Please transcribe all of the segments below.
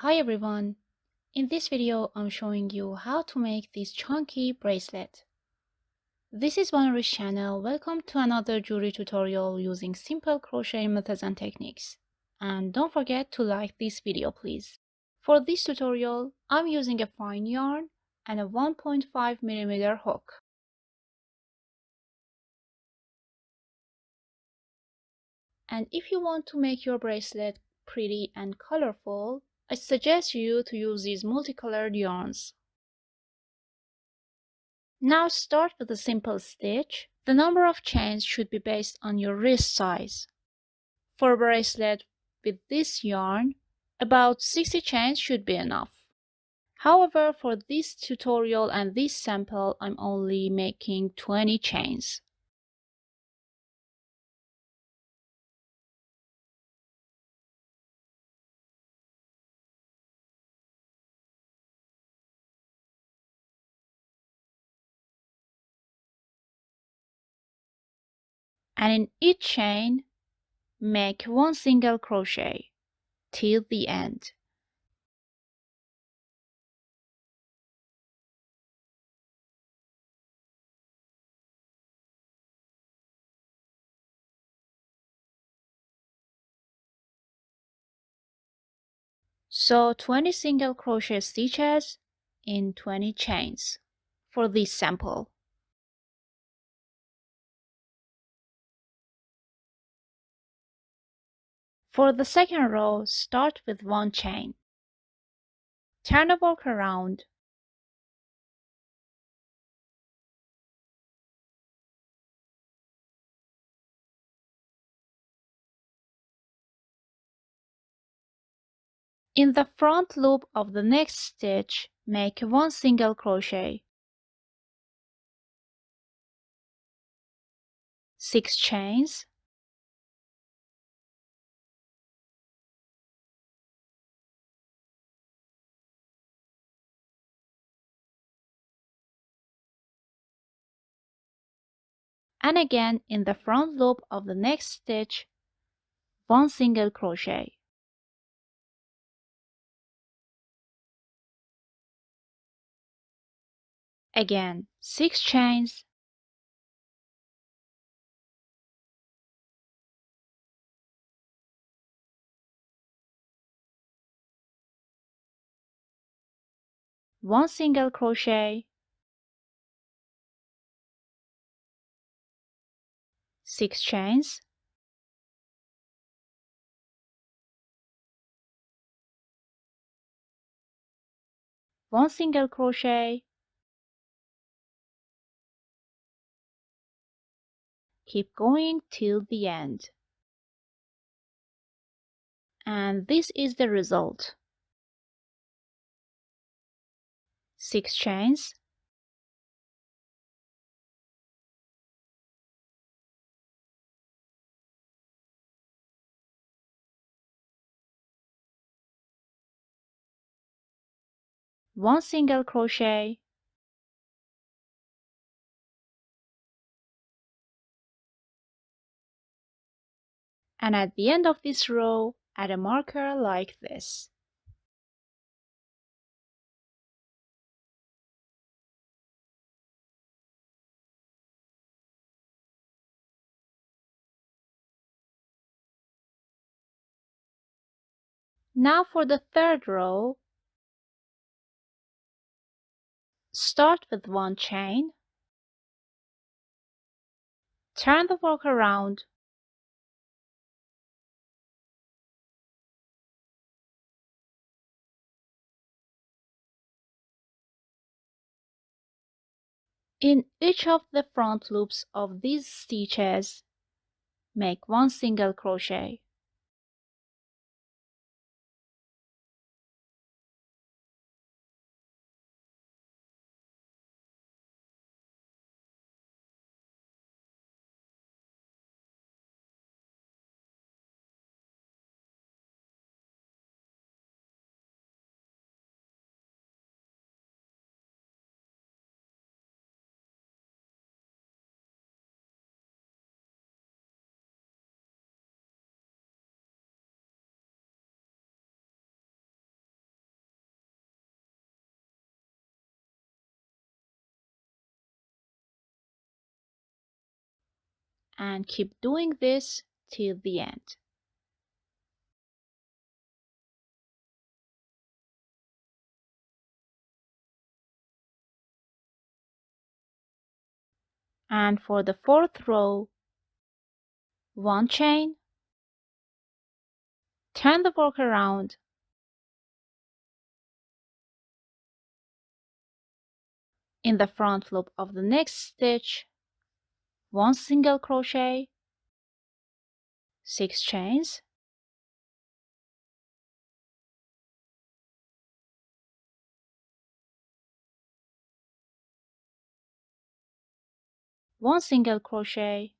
Hi everyone! In this video I'm showing you how to make this chunky bracelet. This is Vanri's channel. Welcome to another jewelry tutorial using simple crochet methods and techniques. And don't forget to like this video please. For this tutorial I'm using a fine yarn and a 1.5mm hook. And if you want to make your bracelet pretty and colorful, I suggest you to use these multicolored yarns. Now start with a simple stitch. The number of chains should be based on your wrist size. For a bracelet with this yarn, about 60 chains should be enough. However, for this tutorial and this sample, I'm only making 20 chains. And in each chain, make one single crochet till the end. So 20 single crochet stitches in 20 chains for this sample. For the second row, start with one chain. Turn the work around. In the front loop of the next stitch, make one single crochet. 6 chains. And again in the front loop of the next stitch, one single crochet. Again 6 chains. One single crochet. 6 chains. One single crochet. Keep going till the end. And this is the result. 6 chains. One single crochet. And at the end of this row, add a marker like this. Now for the third row, start with one chain, turn the work around, in each of the front loops of these stitches, make one single crochet. and keep doing this till the end. And for the fourth row, 1 chain, turn the work around, in the front loop of the next stitch, 1 single crochet, 6 chains, one single crochet,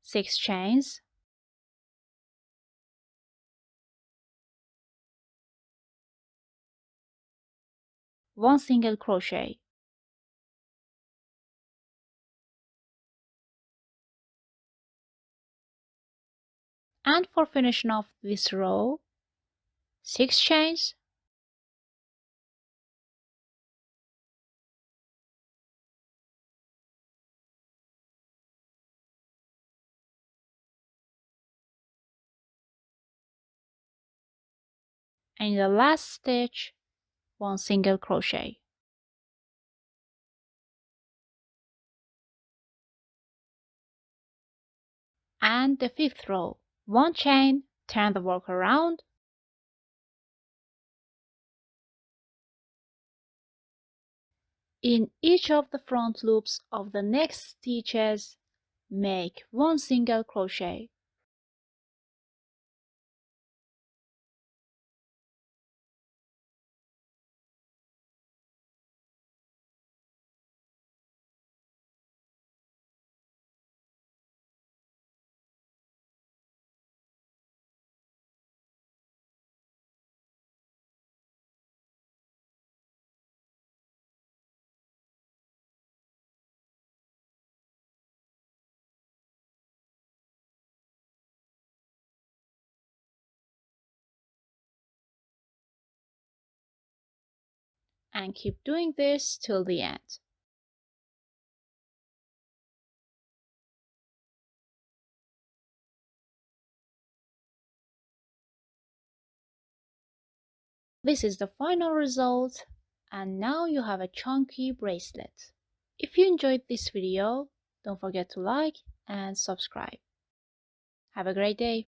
6 chains, one single crochet. And for finishing off this row, 6 chains, and in the last stitch, 1 single crochet. And the fifth row, 1 chain, turn the work around, in each of the front loops of the next stitches, make 1 single crochet. And keep doing this till the end. This is the final result, and now you have a chunky bracelet. If you enjoyed this video, don't forget to like and subscribe. Have a great day.